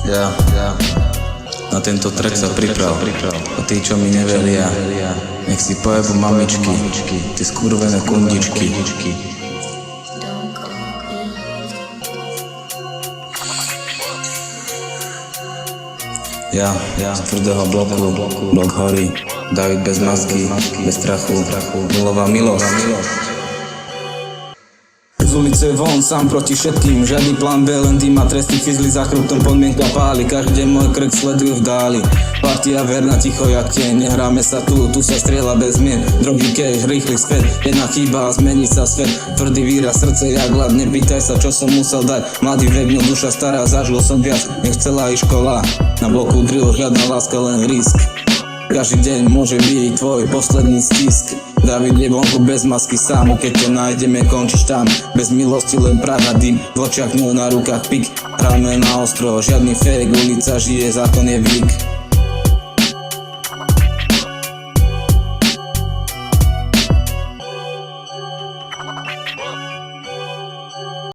Ja na tento track sa priprav. A tí, čo mi neveria, nech si pojebu mamičky, ty skurvené kundičky. Ja z tvrdého bloku, blok horí, David bez masky, bez strachu, nulová milosť. Z ulice von, sám proti všetkým, žiadny plán B, len dým a tresty fizli za chrbtom, podmienka páli, každý deň môj krk sledujú v dáli. Partia verná ticho jak tieň, nehráme sa tu sa strieľa bez zmien. Drogy cash, rýchly späť, jedna chyba a zmení sa svet. Tvrdý výraz, srdce jak ľad, nepýtaj sa čo som musel dať. Mladý vek, no duša stará, zažil som viac, nech celá i škola. Na bloku drill, žiadna láska, len risk. Každý deň môže byť tvoj posledný stisk. David je vonku bez masky sám, keď ťa nájdeme, končíš tam. Bez milosti len prach a dym, v očiach, no na rukách pik. Hráme na ostro, žiadny fake, ulica žije, zákon je vík.